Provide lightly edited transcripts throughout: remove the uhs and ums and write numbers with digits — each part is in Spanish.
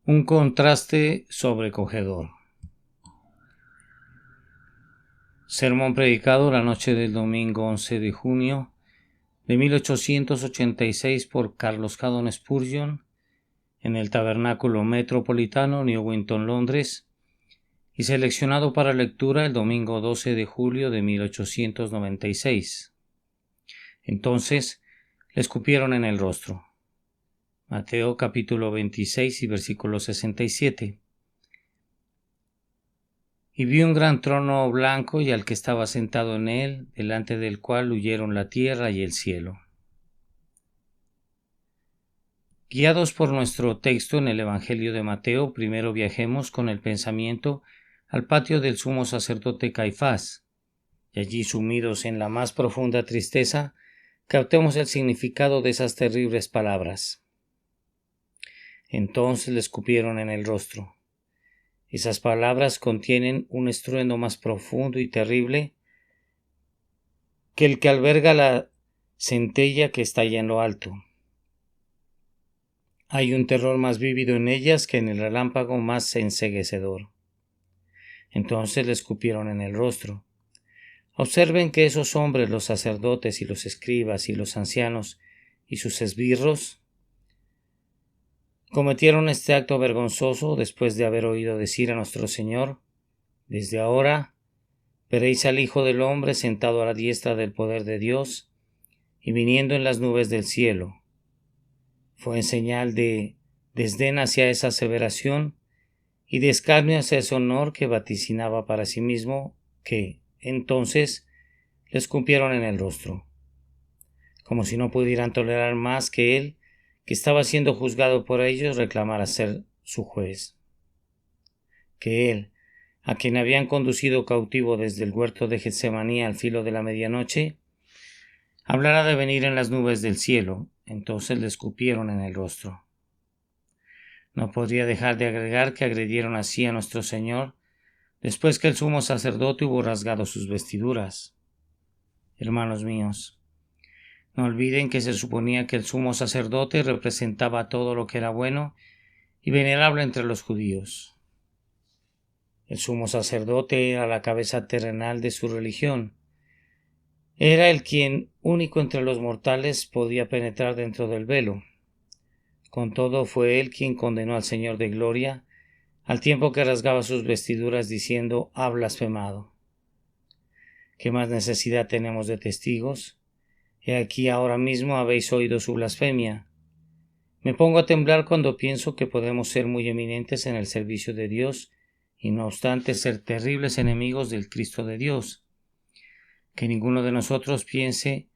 Un contraste sobrecogedor. Sermón predicado la noche del domingo 11 de junio de 1886 por Carlos Haddon Spurgeon en el Tabernáculo Metropolitano, New Winton, Londres, y seleccionado para lectura el domingo 12 de julio de 1896. Entonces le escupieron en el rostro. Mateo capítulo 26 y versículo 67. Y vi un gran trono blanco y al que estaba sentado en él, delante del cual huyeron la tierra y el cielo. Guiados por nuestro texto en el Evangelio de Mateo, primero viajemos con el pensamiento al patio del sumo sacerdote Caifás, y allí sumidos en la más profunda tristeza, captemos el significado de esas terribles palabras. Entonces le escupieron en el rostro. Esas palabras contienen un estruendo más profundo y terrible que el que alberga la centella que estalla en lo alto. Hay un terror más vívido en ellas que en el relámpago más enceguecedor. Entonces le escupieron en el rostro. Observen que esos hombres, los sacerdotes y los escribas y los ancianos y sus esbirros, cometieron este acto vergonzoso después de haber oído decir a nuestro Señor: desde ahora veréis al Hijo del Hombre sentado a la diestra del poder de Dios y viniendo en las nubes del cielo. Fue en señal de desdén hacia esa aseveración y de escarnio hacia ese honor que vaticinaba para sí mismo, que, entonces, le escupieron en el rostro, como si no pudieran tolerar más que él, que estaba siendo juzgado por ellos, reclamara ser su juez. Que él, a quien habían conducido cautivo desde el huerto de Getsemaní al filo de la medianoche, hablara de venir en las nubes del cielo. Entonces le escupieron en el rostro. No podría dejar de agregar que agredieron así a nuestro Señor después que el sumo sacerdote hubo rasgado sus vestiduras. Hermanos míos, no olviden que se suponía que el sumo sacerdote representaba todo lo que era bueno y venerable entre los judíos. El sumo sacerdote era la cabeza terrenal de su religión. Era el quien, único entre los mortales, podía penetrar dentro del velo. Con todo, fue él quien condenó al Señor de gloria, al tiempo que rasgaba sus vestiduras diciendo: ha blasfemado. ¿Qué más necesidad tenemos de testigos? He aquí ahora mismo habéis oído su blasfemia. Me pongo a temblar cuando pienso que podemos ser muy eminentes en el servicio de Dios y no obstante ser terribles enemigos del Cristo de Dios. Que ninguno de nosotros piense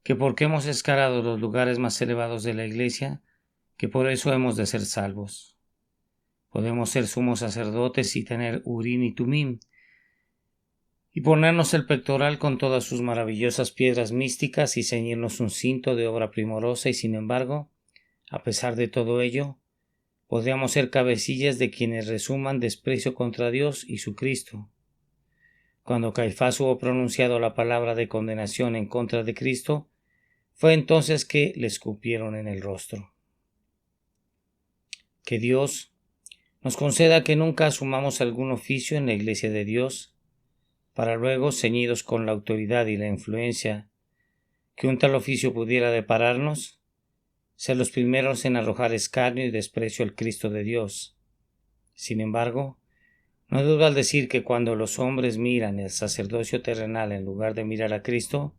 que porque hemos escalado los lugares más elevados de la Iglesia, que por eso hemos de ser salvos. Podemos ser sumos sacerdotes y tener Urim y Tumim, y ponernos el pectoral con todas sus maravillosas piedras místicas y ceñirnos un cinto de obra primorosa, y sin embargo, a pesar de todo ello, podríamos ser cabecillas de quienes resuman desprecio contra Dios y su Cristo. Cuando Caifás hubo pronunciado la palabra de condenación en contra de Cristo, fue entonces que le escupieron en el rostro. Que Dios nos conceda que nunca asumamos algún oficio en la Iglesia de Dios, para luego, ceñidos con la autoridad y la influencia que un tal oficio pudiera depararnos, ser los primeros en arrojar escarnio y desprecio al Cristo de Dios. Sin embargo, no dudo al decir que cuando los hombres miran el sacerdocio terrenal en lugar de mirar a Cristo,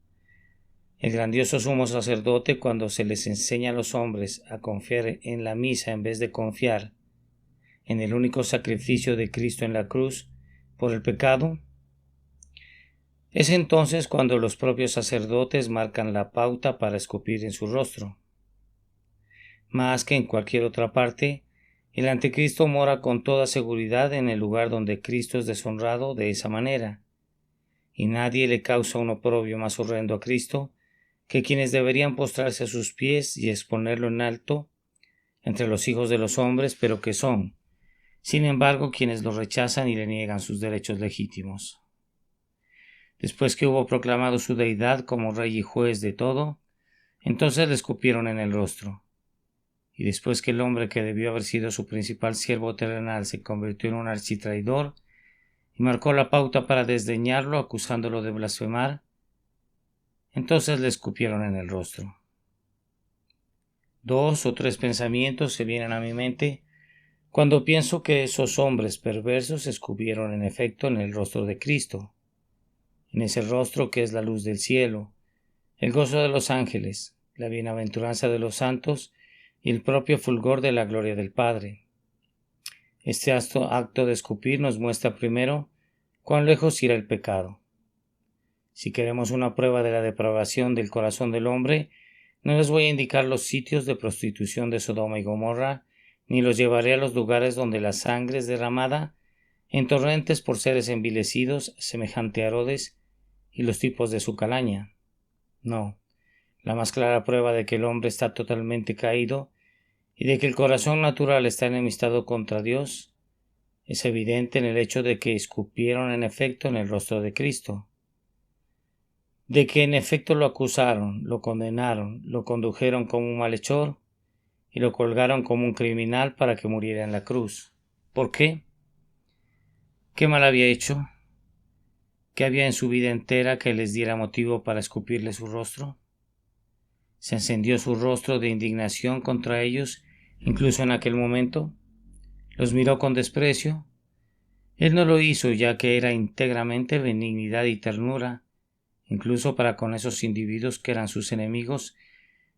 el grandioso sumo sacerdote, cuando se les enseña a los hombres a confiar en la misa en vez de confiar en el único sacrificio de Cristo en la cruz por el pecado, es entonces cuando los propios sacerdotes marcan la pauta para escupir en su rostro. Más que en cualquier otra parte, el anticristo mora con toda seguridad en el lugar donde Cristo es deshonrado de esa manera, y nadie le causa un oprobio más horrendo a Cristo que quienes deberían postrarse a sus pies y exponerlo en alto entre los hijos de los hombres, pero que son, sin embargo, quienes lo rechazan y le niegan sus derechos legítimos. Después que hubo proclamado su deidad como rey y juez de todo, entonces le escupieron en el rostro. y después que el hombre que debió haber sido su principal siervo terrenal se convirtió en un architraidor y marcó la pauta para desdeñarlo acusándolo de blasfemar, entonces le escupieron en el rostro. 2 o 3 pensamientos se vienen a mi mente cuando pienso que esos hombres perversos escupieron en efecto en el rostro de Cristo, en ese rostro que es la luz del cielo, el gozo de los ángeles, la bienaventuranza de los santos y el propio fulgor de la gloria del Padre. Este acto de escupir nos muestra primero cuán lejos irá el pecado. Si queremos una prueba de la depravación del corazón del hombre, no les voy a indicar los sitios de prostitución de Sodoma y Gomorra, ni los llevaré a los lugares donde la sangre es derramada en torrentes por seres envilecidos semejante a Herodes y los tipos de su calaña. No, la más clara prueba de que el hombre está totalmente caído y de que el corazón natural está enemistado contra Dios es evidente en el hecho de que escupieron en efecto en el rostro de Cristo, de que en efecto lo acusaron, lo condenaron, lo condujeron como un malhechor y lo colgaron como un criminal para que muriera en la cruz. ¿Por qué? ¿Qué mal había hecho? ¿Qué había en su vida entera que les diera motivo para escupirle su rostro? ¿Se encendió su rostro de indignación contra ellos, incluso en aquel momento? ¿Los miró con desprecio? Él no lo hizo, ya que era íntegramente benignidad y ternura, incluso para con esos individuos que eran sus enemigos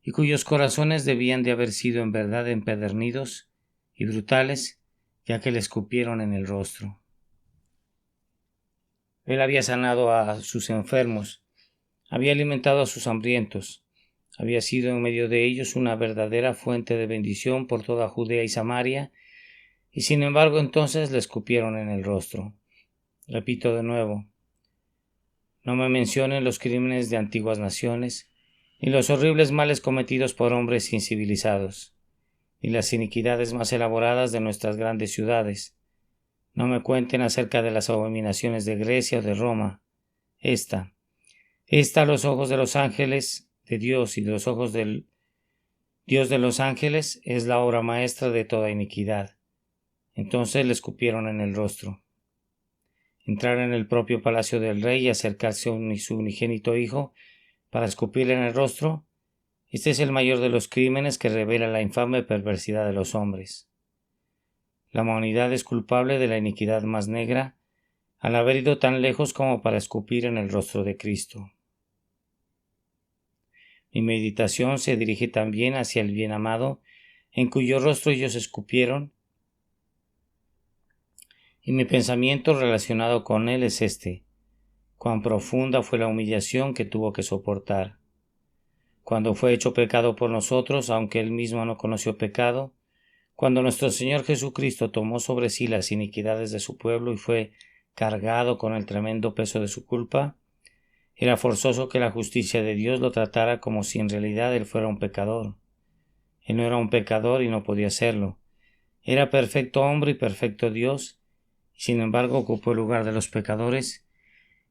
y cuyos corazones debían de haber sido en verdad empedernidos y brutales, ya que le escupieron en el rostro. Él había sanado a sus enfermos, había alimentado a sus hambrientos, había sido en medio de ellos una verdadera fuente de bendición por toda Judea y Samaria, y sin embargo entonces le escupieron en el rostro. Repito de nuevo, no me mencionen los crímenes de antiguas naciones, ni los horribles males cometidos por hombres incivilizados, ni las iniquidades más elaboradas de nuestras grandes ciudades. No me cuenten acerca de las abominaciones de Grecia o de Roma. Esta a los ojos de los ángeles de Dios y de los ojos del Dios de los ángeles es la obra maestra de toda iniquidad. Entonces le escupieron en el rostro. Entrar en el propio palacio del rey y acercarse a su unigénito hijo para escupirle en el rostro, este es el mayor de los crímenes que revela la infame perversidad de los hombres. La humanidad es culpable de la iniquidad más negra al haber ido tan lejos como para escupir en el rostro de Cristo. Mi meditación se dirige también hacia el bien amado, en cuyo rostro ellos escupieron, y mi pensamiento relacionado con él es este: cuán profunda fue la humillación que tuvo que soportar. Cuando fue hecho pecado por nosotros, aunque él mismo no conoció pecado, cuando nuestro Señor Jesucristo tomó sobre sí las iniquidades de su pueblo y fue cargado con el tremendo peso de su culpa, era forzoso que la justicia de Dios lo tratara como si en realidad él fuera un pecador. Él no era un pecador y no podía serlo. Era perfecto hombre y perfecto Dios, y sin embargo ocupó el lugar de los pecadores,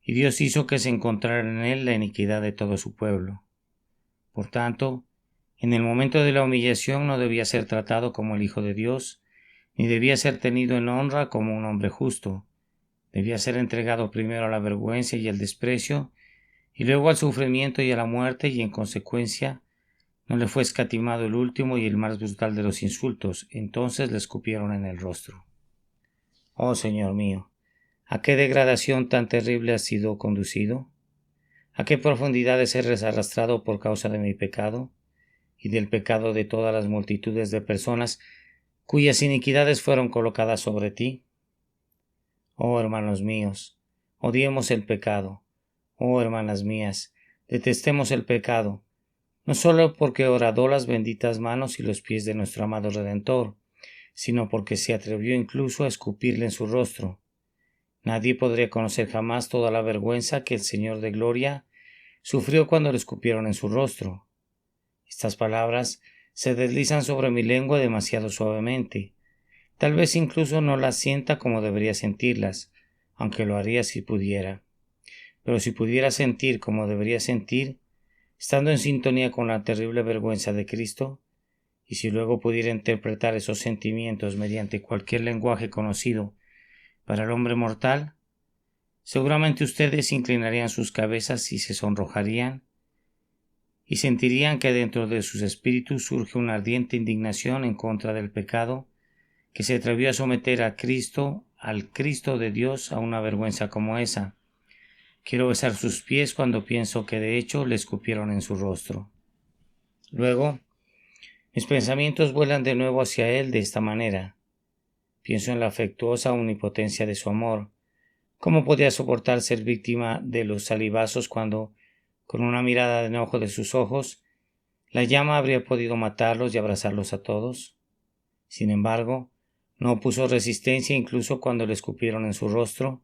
y Dios hizo que se encontrara en él la iniquidad de todo su pueblo. Por tanto, en el momento de la humillación no debía ser tratado como el Hijo de Dios, ni debía ser tenido en honra como un hombre justo. Debía ser entregado primero a la vergüenza y el desprecio, y luego al sufrimiento y a la muerte, y en consecuencia no le fue escatimado el último y el más brutal de los insultos. Entonces le escupieron en el rostro. Oh Señor mío, ¿a qué degradación tan terrible has sido conducido? ¿A qué profundidades eres arrastrado por causa de mi pecado y del pecado de todas las multitudes de personas cuyas iniquidades fueron colocadas sobre ti? Oh hermanos míos, odiemos el pecado. Oh hermanas mías, detestemos el pecado, no solo porque horadó las benditas manos y los pies de nuestro amado Redentor, sino porque se atrevió incluso a escupirle en su rostro. Nadie podría conocer jamás toda la vergüenza que el Señor de Gloria sufrió cuando le escupieron en su rostro. Estas palabras se deslizan sobre mi lengua demasiado suavemente. Tal vez incluso no las sienta como debería sentirlas, aunque lo haría si pudiera. Pero si pudiera sentir como debería sentir, estando en sintonía con la terrible vergüenza de Cristo, y si luego pudiera interpretar esos sentimientos mediante cualquier lenguaje conocido para el hombre mortal, seguramente ustedes inclinarían sus cabezas y se sonrojarían y sentirían que dentro de sus espíritus surge una ardiente indignación en contra del pecado que se atrevió a someter a Cristo, al Cristo de Dios, a una vergüenza como esa. Quiero besar sus pies cuando pienso que de hecho le escupieron en su rostro. Luego, mis pensamientos vuelan de nuevo hacia él de esta manera. Pienso en la afectuosa omnipotencia de su amor. ¿Cómo podía soportar ser víctima de los salivazos cuando, con una mirada de enojo de sus ojos, la llama habría podido matarlos y abrazarlos a todos? Sin embargo, no opuso resistencia incluso cuando le escupieron en su rostro,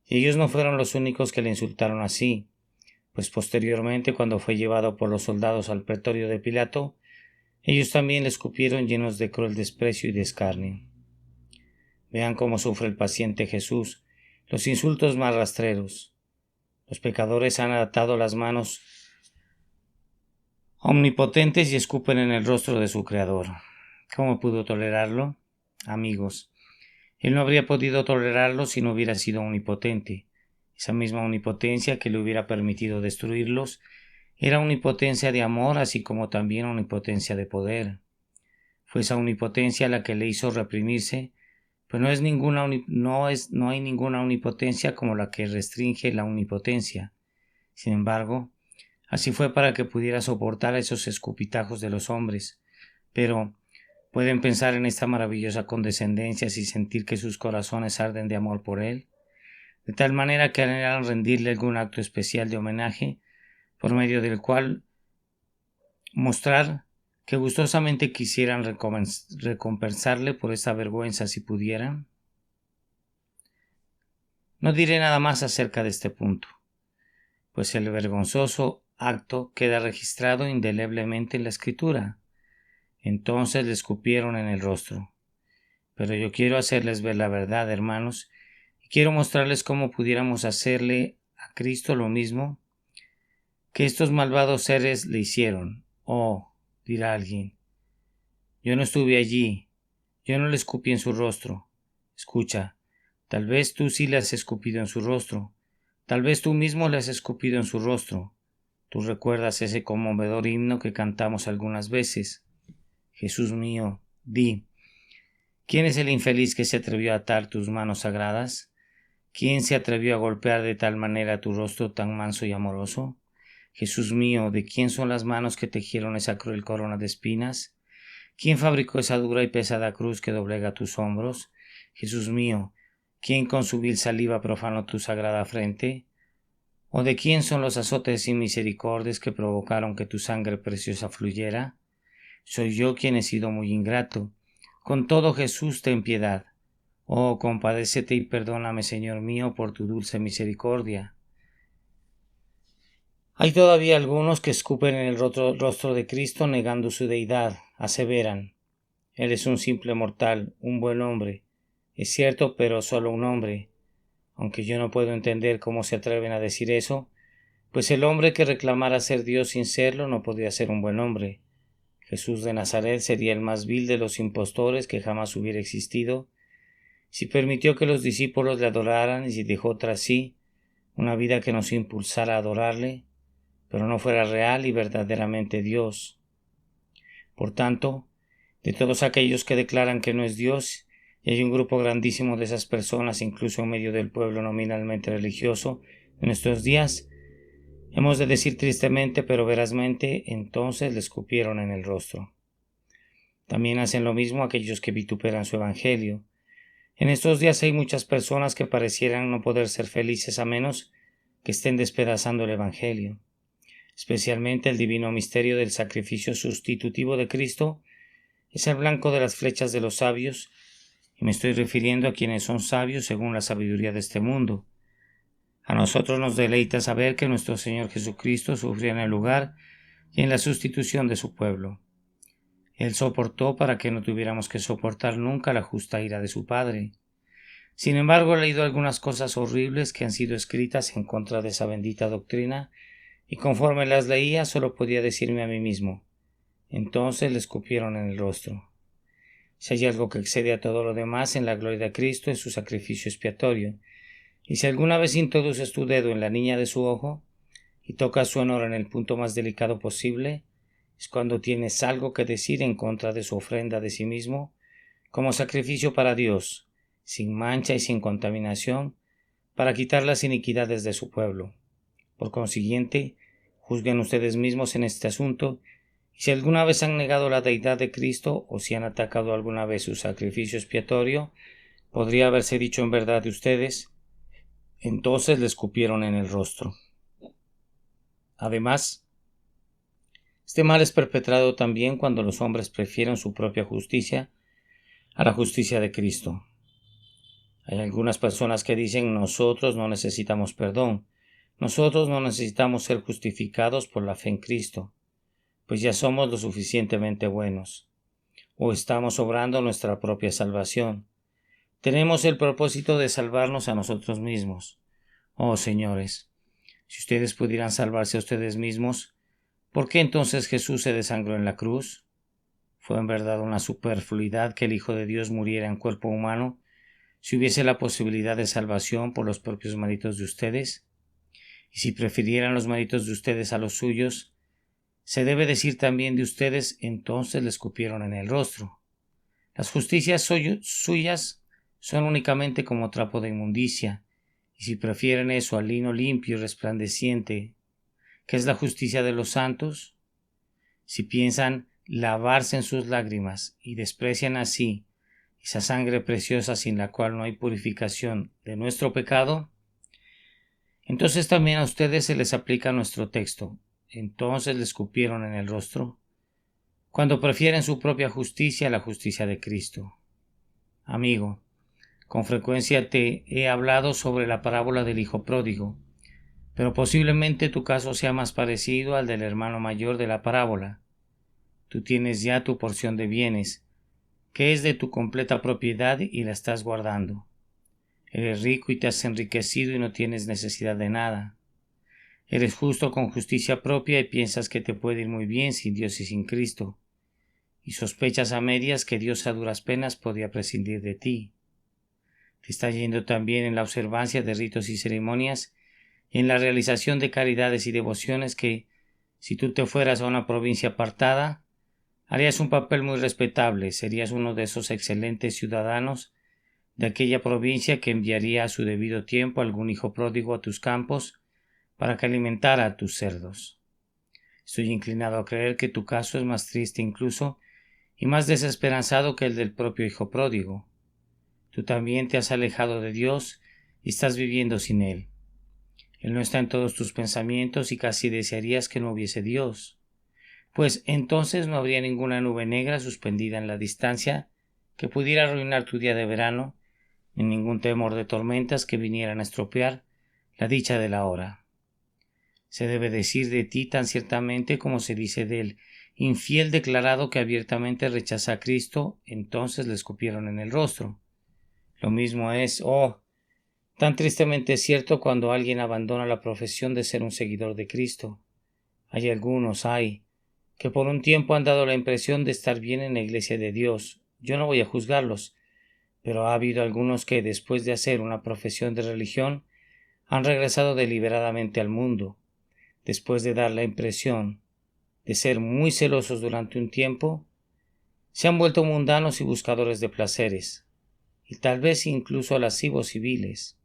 y ellos no fueron los únicos que le insultaron así, pues posteriormente, cuando fue llevado por los soldados al pretorio de Pilato, ellos también le escupieron llenos de cruel desprecio y de escarnio. Vean cómo sufre el paciente Jesús los insultos más rastreros. Los pecadores han atado las manos omnipotentes y escupen en el rostro de su Creador. ¿Cómo pudo tolerarlo? Amigos, él no habría podido tolerarlo si no hubiera sido omnipotente. Esa misma omnipotencia que le hubiera permitido destruirlos era omnipotencia de amor, así como también omnipotencia de poder. Fue esa omnipotencia la que le hizo reprimirse, pues no hay ninguna omnipotencia como la que restringe la omnipotencia. Sin embargo, así fue para que pudiera soportar esos escupitajos de los hombres. Pero ¿pueden pensar en esta maravillosa condescendencia y sentir que sus corazones arden de amor por él? De tal manera que anhelan rendirle algún acto especial de homenaje, por medio del cual mostrar que gustosamente quisieran recompensarle por esa vergüenza si pudieran. No diré nada más acerca de este punto, pues el vergonzoso acto queda registrado indeleblemente en la Escritura. Entonces le escupieron en el rostro. Pero yo quiero hacerles ver la verdad, hermanos, y quiero mostrarles cómo pudiéramos hacerle a Cristo lo mismo que estos malvados seres le hicieron. Oh, dirá alguien, yo no estuve allí, yo no le escupí en su rostro. Escucha, tal vez tú sí le has escupido en su rostro, tal vez tú mismo le has escupido en su rostro. Tú recuerdas ese conmovedor himno que cantamos algunas veces. Jesús mío, di, ¿quién es el infeliz que se atrevió a atar tus manos sagradas? ¿Quién se atrevió a golpear de tal manera tu rostro tan manso y amoroso? Jesús mío, ¿de quién son las manos que tejieron esa cruel corona de espinas? ¿Quién fabricó esa dura y pesada cruz que doblega tus hombros? Jesús mío, ¿quién con su vil saliva profanó tu sagrada frente? ¿O de quién son los azotes sin misericordias que provocaron que tu sangre preciosa fluyera? Soy yo quien he sido muy ingrato. Con todo, Jesús, ten piedad. Oh, compadécete y perdóname, Señor mío, por tu dulce misericordia. Hay todavía algunos que escupen en el rostro de Cristo negando su deidad. Aseveran: Él es un simple mortal, un buen hombre. Es cierto, pero solo un hombre. Aunque yo no puedo entender cómo se atreven a decir eso, pues el hombre que reclamara ser Dios sin serlo no podría ser un buen hombre. Jesús de Nazaret sería el más vil de los impostores que jamás hubiera existido, si permitió que los discípulos le adoraran y si dejó tras sí una vida que nos impulsara a adorarle, pero no fuera real y verdaderamente Dios. Por tanto, de todos aquellos que declaran que no es Dios, y hay un grupo grandísimo de esas personas incluso en medio del pueblo nominalmente religioso de nuestros días, hemos de decir tristemente pero verazmente, entonces le escupieron en el rostro. También hacen lo mismo aquellos que vituperan su evangelio. En estos días hay muchas personas que parecieran no poder ser felices a menos que estén despedazando el evangelio. Especialmente el divino misterio del sacrificio sustitutivo de Cristo es el blanco de las flechas de los sabios, y me estoy refiriendo a quienes son sabios según la sabiduría de este mundo. A nosotros nos deleita saber que nuestro Señor Jesucristo sufrió en el lugar y en la sustitución de su pueblo. Él soportó para que no tuviéramos que soportar nunca la justa ira de su Padre. Sin embargo, he leído algunas cosas horribles que han sido escritas en contra de esa bendita doctrina, y conforme las leía solo podía decirme a mí mismo: Entonces le escupieron en el rostro. Si hay algo que excede a todo lo demás en la gloria de Cristo es su sacrificio expiatorio. Y si alguna vez introduces tu dedo en la niña de su ojo y tocas su honor en el punto más delicado posible, es cuando tienes algo que decir en contra de su ofrenda de sí mismo, como sacrificio para Dios, sin mancha y sin contaminación, para quitar las iniquidades de su pueblo. Por consiguiente, juzguen ustedes mismos en este asunto, y si alguna vez han negado la deidad de Cristo o si han atacado alguna vez su sacrificio expiatorio, podría haberse dicho en verdad de ustedes, entonces le escupieron en el rostro. Además, este mal es perpetrado también cuando los hombres prefieren su propia justicia a la justicia de Cristo. Hay algunas personas que dicen nosotros no necesitamos perdón, nosotros no necesitamos ser justificados por la fe en Cristo, pues ya somos lo suficientemente buenos, o estamos obrando nuestra propia salvación. Tenemos el propósito de salvarnos a nosotros mismos. Oh señores, si ustedes pudieran salvarse a ustedes mismos, ¿por qué entonces Jesús se desangró en la cruz? ¿Fue en verdad una superfluidad que el Hijo de Dios muriera en cuerpo humano si hubiese la posibilidad de salvación por los propios méritos de ustedes? Y si prefirieran los méritos de ustedes a los suyos, se debe decir también de ustedes, entonces le escupieron en el rostro. Las justicias suyas son únicamente como trapo de inmundicia, y si prefieren eso al lino limpio y resplandeciente, que es la justicia de los santos, si piensan lavarse en sus lágrimas y desprecian así esa sangre preciosa sin la cual no hay purificación de nuestro pecado, entonces también a ustedes se les aplica nuestro texto. Entonces le escupieron en el rostro, cuando prefieren su propia justicia a la justicia de Cristo. Amigo, con frecuencia te he hablado sobre la parábola del hijo pródigo, pero posiblemente tu caso sea más parecido al del hermano mayor de la parábola. Tú tienes ya tu porción de bienes, que es de tu completa propiedad y la estás guardando. Eres rico y te has enriquecido y no tienes necesidad de nada. Eres justo con justicia propia y piensas que te puede ir muy bien sin Dios y sin Cristo. Y sospechas a medias que Dios a duras penas podía prescindir de ti. Te está yendo también en la observancia de ritos y ceremonias y en la realización de caridades y devociones que, si tú te fueras a una provincia apartada, harías un papel muy respetable, serías uno de esos excelentes ciudadanos de aquella provincia que enviaría a su debido tiempo algún hijo pródigo a tus campos para que alimentara a tus cerdos. Estoy inclinado a creer que tu caso es más triste incluso y más desesperanzado que el del propio hijo pródigo. Tú también te has alejado de Dios y estás viviendo sin Él. Él no está en todos tus pensamientos y casi desearías que no hubiese Dios, pues entonces no habría ninguna nube negra suspendida en la distancia que pudiera arruinar tu día de verano, ni ningún temor de tormentas que vinieran a estropear la dicha de la hora. Se debe decir de ti tan ciertamente como se dice del infiel declarado que abiertamente rechaza a Cristo, entonces le escupieron en el rostro. Lo mismo es, tan tristemente cierto cuando alguien abandona la profesión de ser un seguidor de Cristo. Hay algunos, que por un tiempo han dado la impresión de estar bien en la iglesia de Dios. Yo no voy a juzgarlos, pero ha habido algunos que, después de hacer una profesión de religión, han regresado deliberadamente al mundo. Después de dar la impresión de ser muy celosos durante un tiempo, se han vuelto mundanos y buscadores de placeres, y tal vez incluso lascivos y viles.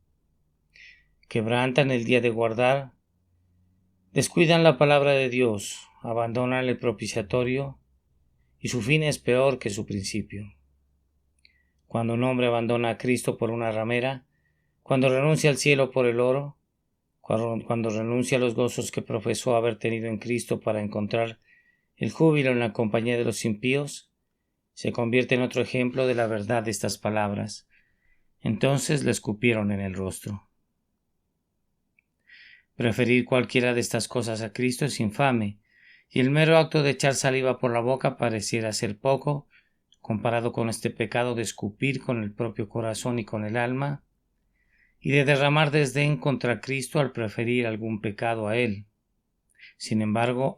Quebrantan el día de guardar, descuidan la palabra de Dios, abandonan el propiciatorio, y su fin es peor que su principio. Cuando un hombre abandona a Cristo por una ramera, cuando renuncia al cielo por el oro, cuando renuncia a los gozos que profesó haber tenido en Cristo para encontrar el júbilo en la compañía de los impíos, se convierte en otro ejemplo de la verdad de estas palabras. Entonces le escupieron en el rostro. Preferir cualquiera de estas cosas a Cristo es infame, y el mero acto de echar saliva por la boca pareciera ser poco, comparado con este pecado de escupir con el propio corazón y con el alma, y de derramar desdén contra Cristo al preferir algún pecado a Él. Sin embargo,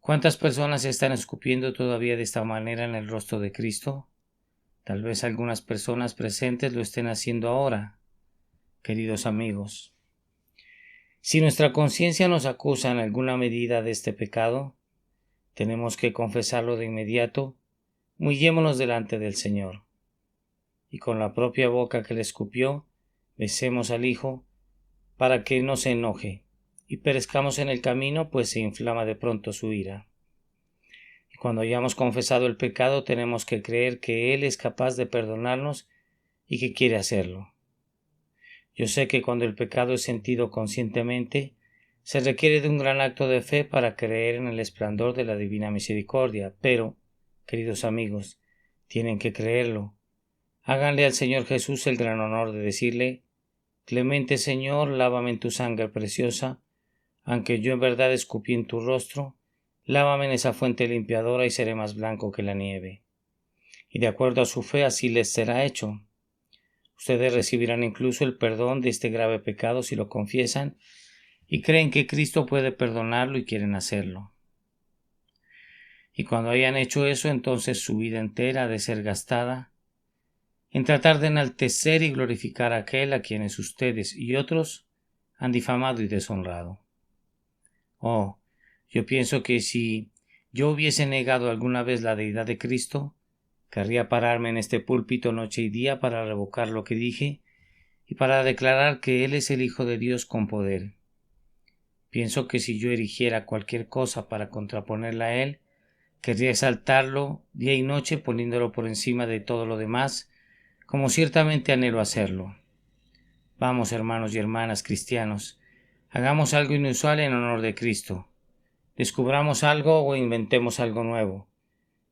¿Cuántas personas están escupiendo todavía de esta manera en el rostro de Cristo? Tal vez algunas personas presentes lo estén haciendo ahora, queridos amigos. Si nuestra conciencia nos acusa en alguna medida de este pecado, tenemos que confesarlo de inmediato, humillémonos delante del Señor. Y con la propia boca que le escupió, besemos al Hijo para que no se enoje y perezcamos en el camino, pues se inflama de pronto su ira. Y cuando hayamos confesado el pecado, tenemos que creer que Él es capaz de perdonarnos y que quiere hacerlo. Yo sé que cuando el pecado es sentido conscientemente, se requiere de un gran acto de fe para creer en el esplendor de la divina misericordia, pero, queridos amigos, tienen que creerlo. Háganle al Señor Jesús el gran honor de decirle: Clemente Señor, lávame en tu sangre preciosa, aunque yo en verdad escupí en tu rostro, lávame en esa fuente limpiadora y seré más blanco que la nieve. Y de acuerdo a su fe así les será hecho. Ustedes recibirán incluso el perdón de este grave pecado si lo confiesan y creen que Cristo puede perdonarlo y quieren hacerlo. Y cuando hayan hecho eso, entonces su vida entera ha de ser gastada en tratar de enaltecer y glorificar a aquel a quienes ustedes y otros han difamado y deshonrado. Oh, yo pienso que si yo hubiese negado alguna vez la deidad de Cristo, querría pararme en este púlpito noche y día para revocar lo que dije y para declarar que Él es el Hijo de Dios con poder. Pienso que si yo erigiera cualquier cosa para contraponerla a Él, querría exaltarlo día y noche poniéndolo por encima de todo lo demás, como ciertamente anhelo hacerlo. Vamos, hermanos y hermanas cristianos, hagamos algo inusual en honor de Cristo. Descubramos algo o inventemos algo nuevo,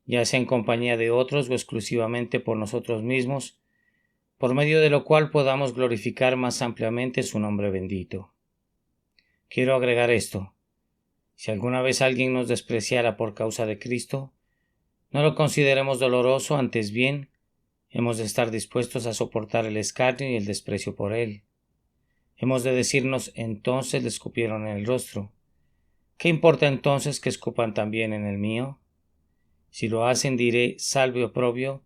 ya sea en compañía de otros o exclusivamente por nosotros mismos, por medio de lo cual podamos glorificar más ampliamente su nombre bendito. Quiero agregar esto: si alguna vez alguien nos despreciara por causa de Cristo, no lo consideremos doloroso, antes bien, hemos de estar dispuestos a soportar el escarnio y el desprecio por él. Hemos de decirnos: entonces le escupieron en el rostro. ¿Qué importa entonces que escupan también en el mío? Si lo hacen, diré: salve oprobio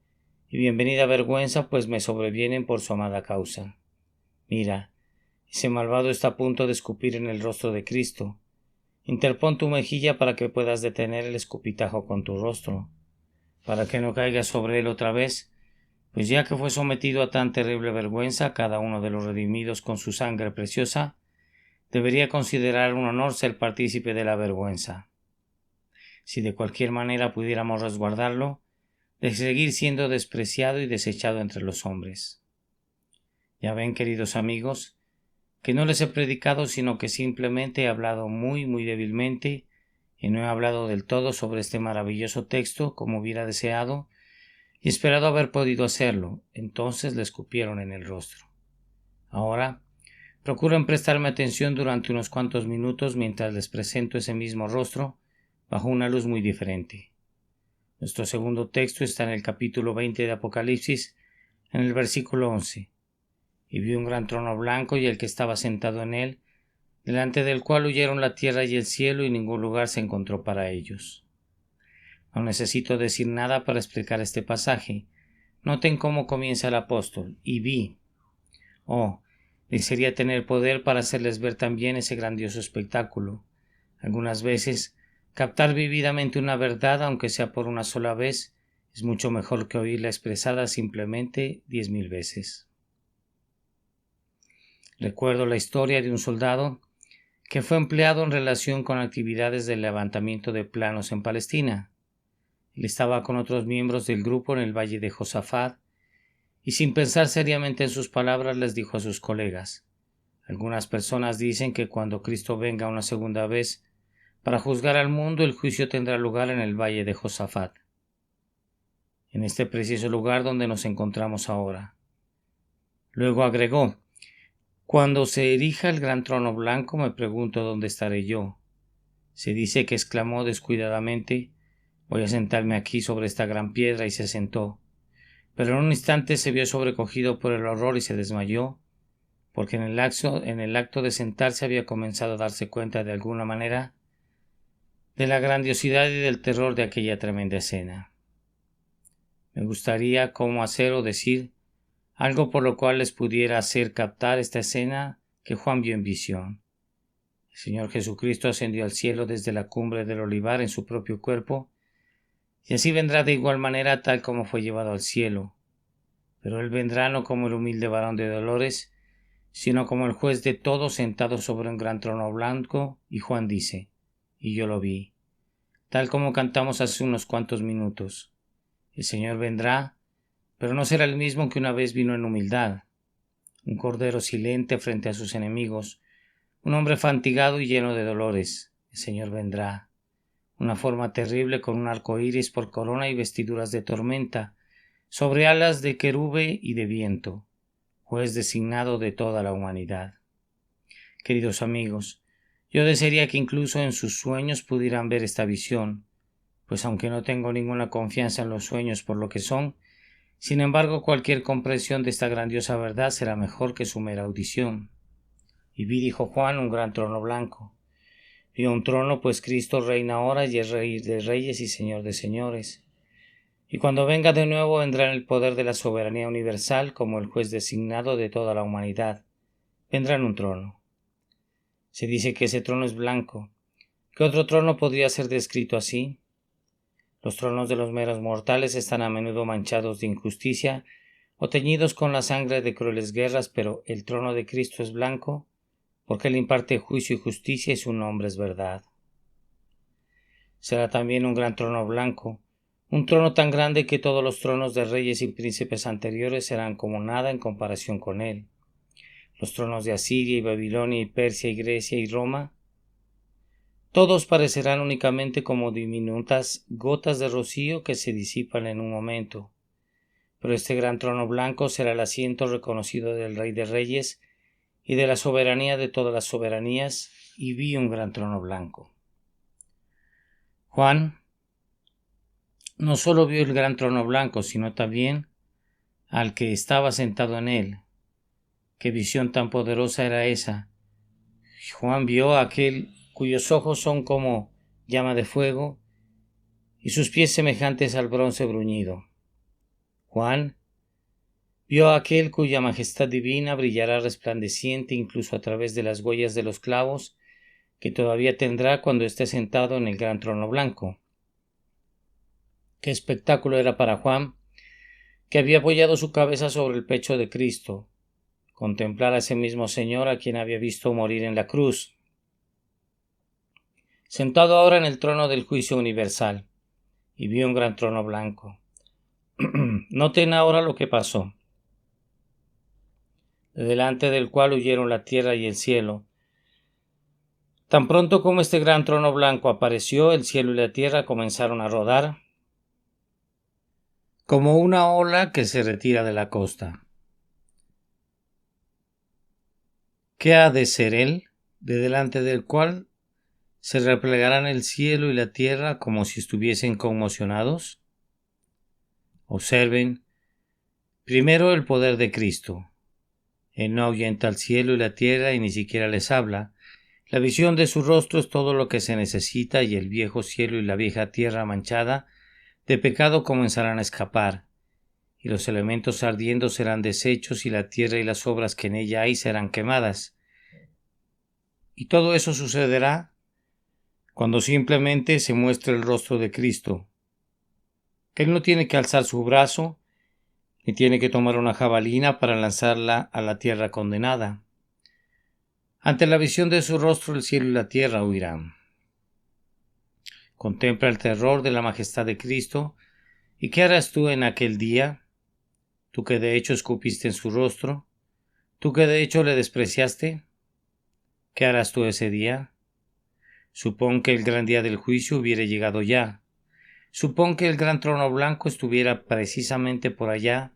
y bienvenida vergüenza, pues me sobrevienen por su amada causa. Mira, ese malvado está a punto de escupir en el rostro de Cristo. Interpón tu mejilla para que puedas detener el escupitajo con tu rostro, para que no caiga sobre él otra vez, pues ya que fue sometido a tan terrible vergüenza, cada uno de los redimidos con su sangre preciosa debería considerar un honor ser partícipe de la vergüenza. Si de cualquier manera pudiéramos resguardarlo de seguir siendo despreciado y desechado entre los hombres. Ya ven, queridos amigos, que no les he predicado, sino que simplemente he hablado muy débilmente y no he hablado del todo sobre este maravilloso texto como hubiera deseado y esperado haber podido hacerlo. Entonces le escupieron en el rostro. Ahora, procuren prestarme atención durante unos cuantos minutos mientras les presento ese mismo rostro bajo una luz muy diferente. Nuestro segundo texto está en el capítulo 20 de Apocalipsis, en el versículo 11. Y vi un gran trono blanco y el que estaba sentado en él, delante del cual huyeron la tierra y el cielo y ningún lugar se encontró para ellos. No necesito decir nada para explicar este pasaje. Noten cómo comienza el apóstol: y vi. Oh, desearía tener poder para hacerles ver también ese grandioso espectáculo. Algunas veces, captar vívidamente una verdad, aunque sea por una sola vez, es mucho mejor que oírla expresada simplemente 10,000 veces. Recuerdo la historia de un soldado que fue empleado en relación con actividades de levantamiento de planos en Palestina. Él estaba con otros miembros del grupo en el valle de Josafat y sin pensar seriamente en sus palabras les dijo a sus colegas: algunas personas dicen que cuando Cristo venga una segunda vez para juzgar al mundo, el juicio tendrá lugar en el valle de Josafat, en este preciso lugar donde nos encontramos ahora. Luego agregó: cuando se erija el gran trono blanco, me pregunto dónde estaré yo. Se dice que exclamó descuidadamente: voy a sentarme aquí sobre esta gran piedra, y se sentó. Pero en un instante se vio sobrecogido por el horror y se desmayó, porque en el acto de sentarse había comenzado a darse cuenta de alguna manera de la grandiosidad y del terror de aquella tremenda escena. Me gustaría cómo hacer o decir algo por lo cual les pudiera hacer captar esta escena que Juan vio en visión. El Señor Jesucristo ascendió al cielo desde la cumbre del olivar en su propio cuerpo, y así vendrá de igual manera tal como fue llevado al cielo. Pero Él vendrá no como el humilde varón de dolores, sino como el juez de todos sentado sobre un gran trono blanco, y Juan dice, y yo lo vi, tal como cantamos hace unos cuantos minutos. El Señor vendrá, pero no será el mismo que una vez vino en humildad, un cordero silente frente a sus enemigos, un hombre fatigado y lleno de dolores. El Señor vendrá, una forma terrible con un arco iris por corona y vestiduras de tormenta, sobre alas de querube y de viento, juez designado de toda la humanidad. Queridos amigos, yo desearía que incluso en sus sueños pudieran ver esta visión, pues aunque no tengo ninguna confianza en los sueños por lo que son, sin embargo cualquier comprensión de esta grandiosa verdad será mejor que su mera audición. Y vi, dijo Juan, un gran trono blanco. Vio un trono, pues Cristo reina ahora y es Rey de reyes y Señor de señores. Y cuando venga de nuevo vendrá en el poder de la soberanía universal como el juez designado de toda la humanidad. Vendrá en un trono. Se dice que ese trono es blanco. ¿Qué otro trono podría ser descrito así? Los tronos de los meros mortales están a menudo manchados de injusticia o teñidos con la sangre de crueles guerras, pero el trono de Cristo es blanco porque Él imparte juicio y justicia y su nombre es verdad. Será también un gran trono blanco, un trono tan grande que todos los tronos de reyes y príncipes anteriores serán como nada en comparación con Él. Los tronos de Asiria y Babilonia y Persia y Grecia y Roma, todos parecerán únicamente como diminutas gotas de rocío que se disipan en un momento. Pero este gran trono blanco será el asiento reconocido del Rey de Reyes y de la soberanía de todas las soberanías, y vi un gran trono blanco. Juan no solo vio el gran trono blanco, sino también al que estaba sentado en él. Qué visión tan poderosa era esa. Juan vio a aquel cuyos ojos son como llama de fuego y sus pies semejantes al bronce bruñido. Juan vio a aquel cuya majestad divina brillará resplandeciente incluso a través de las huellas de los clavos que todavía tendrá cuando esté sentado en el gran trono blanco. Qué espectáculo era para Juan, que había apoyado su cabeza sobre el pecho de Cristo, contemplar a ese mismo Señor a quien había visto morir en la cruz, sentado ahora en el trono del juicio universal, y vio un gran trono blanco. Noten ahora lo que pasó, de delante del cual huyeron la tierra y el cielo. Tan pronto como este gran trono blanco apareció, el cielo y la tierra comenzaron a rodar, como una ola que se retira de la costa. ¿Qué ha de ser él, de delante del cual se replegarán el cielo y la tierra como si estuviesen conmocionados? Observen, primero el poder de Cristo. Él no ahuyenta al cielo y la tierra y ni siquiera les habla. La visión de su rostro es todo lo que se necesita y el viejo cielo y la vieja tierra manchada de pecado comenzarán a escapar, y los elementos ardiendo serán deshechos y la tierra y las obras que en ella hay serán quemadas. Y todo eso sucederá cuando simplemente se muestre el rostro de Cristo. Él no tiene que alzar su brazo, ni tiene que tomar una jabalina para lanzarla a la tierra condenada. Ante la visión de su rostro el cielo y la tierra huirán. Contempla el terror de la majestad de Cristo. ¿Y qué harás tú en aquel día? Tú que de hecho escupiste en su rostro, tú que de hecho le despreciaste, ¿qué harás tú ese día? Supón que el gran día del juicio hubiera llegado ya. Supón que el gran trono blanco estuviera precisamente por allá,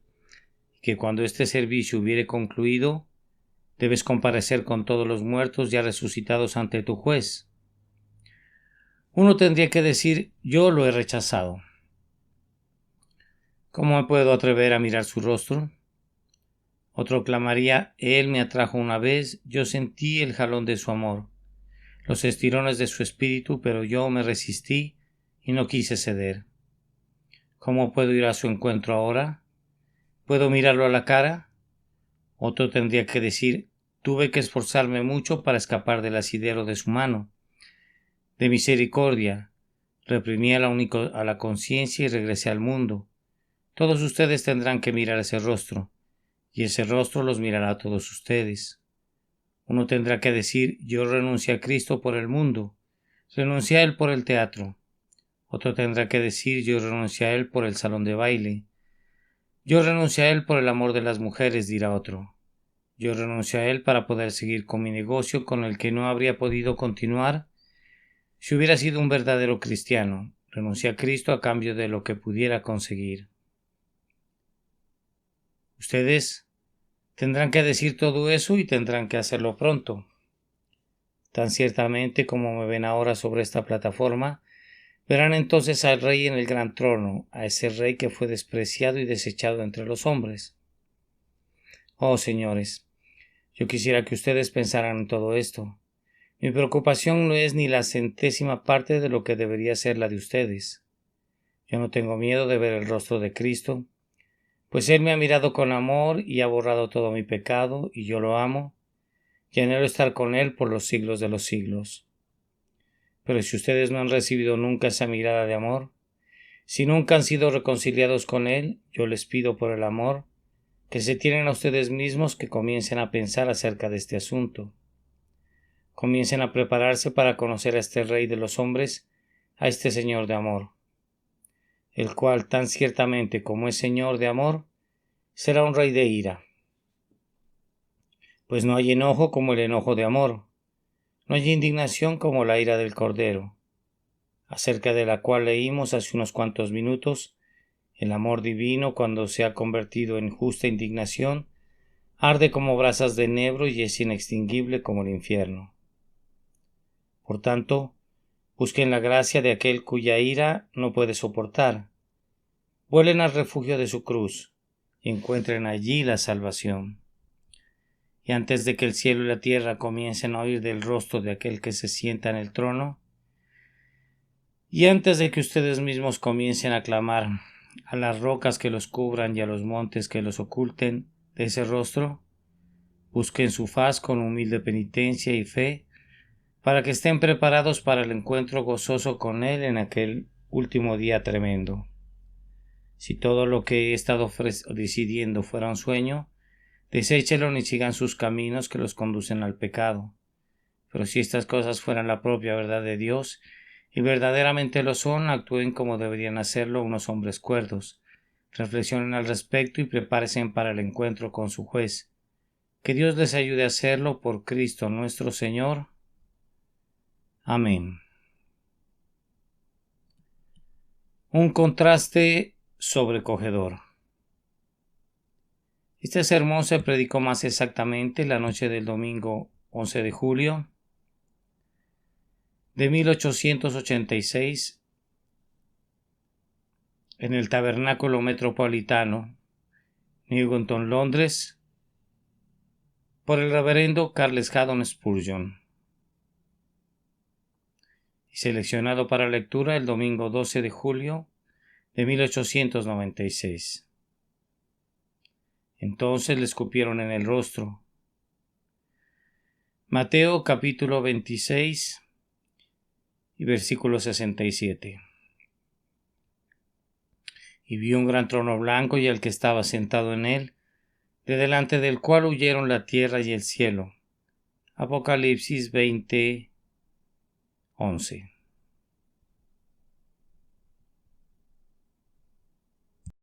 y que cuando este servicio hubiere concluido, debes comparecer con todos los muertos ya resucitados ante tu juez. Uno tendría que decir, yo lo he rechazado. ¿Cómo me puedo atrever a mirar su rostro? Otro clamaría, él me atrajo una vez, yo sentí el jalón de su amor. los estirones de su espíritu, pero yo me resistí y no quise ceder. ¿Cómo puedo ir a su encuentro ahora? ¿Puedo mirarlo a la cara? Otro tendría que decir, tuve que esforzarme mucho para escapar del asidero de su mano. De misericordia, reprimí a la conciencia y regresé al mundo. Todos ustedes tendrán que mirar ese rostro, y ese rostro los mirará a todos ustedes. Uno tendrá que decir, yo renuncié a Cristo por el mundo, renuncié a Él por el teatro. Otro tendrá que decir, yo renuncié a Él por el salón de baile. Yo renuncié a Él por el amor de las mujeres, dirá otro. Yo renuncié a Él para poder seguir con mi negocio, con el que no habría podido continuar si hubiera sido un verdadero cristiano. Renuncié a Cristo a cambio de lo que pudiera conseguir. Ustedes tendrán que decir todo eso y tendrán que hacerlo pronto. Tan ciertamente como me ven ahora sobre esta plataforma, verán entonces al Rey en el gran trono, a ese Rey que fue despreciado y desechado entre los hombres. Oh, señores, yo quisiera que ustedes pensaran en todo esto. Mi preocupación no es ni la centésima parte de lo que debería ser la de ustedes. Yo no tengo miedo de ver el rostro de Cristo, pues Él me ha mirado con amor y ha borrado todo mi pecado, y yo lo amo, y anhelo estar con Él por los siglos de los siglos. Pero si ustedes no han recibido nunca esa mirada de amor, si nunca han sido reconciliados con Él, yo les pido por el amor que se tienen a ustedes mismos que comiencen a pensar acerca de este asunto. Comiencen a prepararse para conocer a este Rey de los hombres, a este Señor de amor, el cual tan ciertamente como es Señor de amor, será un Rey de ira. Pues no hay enojo como el enojo de amor, no hay indignación como la ira del Cordero, acerca de la cual leímos hace unos cuantos minutos. El amor divino, cuando se ha convertido en justa indignación, arde como brasas de enebro y es inextinguible como el infierno. Por tanto, busquen la gracia de aquel cuya ira no puede soportar. Vuelen al refugio de su cruz y encuentren allí la salvación. Y antes de que el cielo y la tierra comiencen a oír del rostro de aquel que se sienta en el trono, y antes de que ustedes mismos comiencen a clamar a las rocas que los cubran y a los montes que los oculten de ese rostro, busquen su faz con humilde penitencia y fe, para que estén preparados para el encuentro gozoso con Él en aquel último día tremendo. Si todo lo que he estado decidiendo fuera un sueño, deséchelo y sigan sus caminos que los conducen al pecado. Pero si estas cosas fueran la propia verdad de Dios, y verdaderamente lo son, actúen como deberían hacerlo unos hombres cuerdos. Reflexionen al respecto y prepárense para el encuentro con su juez. Que Dios les ayude a hacerlo por Cristo nuestro Señor. Amén. Un contraste sobrecogedor. Este sermón se predicó más exactamente la noche del domingo 11 de julio de 1886 en el Tabernáculo Metropolitano, Newington, Londres, por el reverendo Charles Haddon Spurgeon, y seleccionado para lectura el domingo 12 de julio de 1896. Entonces le escupieron en el rostro. Mateo capítulo 26 y versículo 67. Y vio un gran trono blanco y al que estaba sentado en él, de delante del cual huyeron la tierra y el cielo. Apocalipsis 20:11.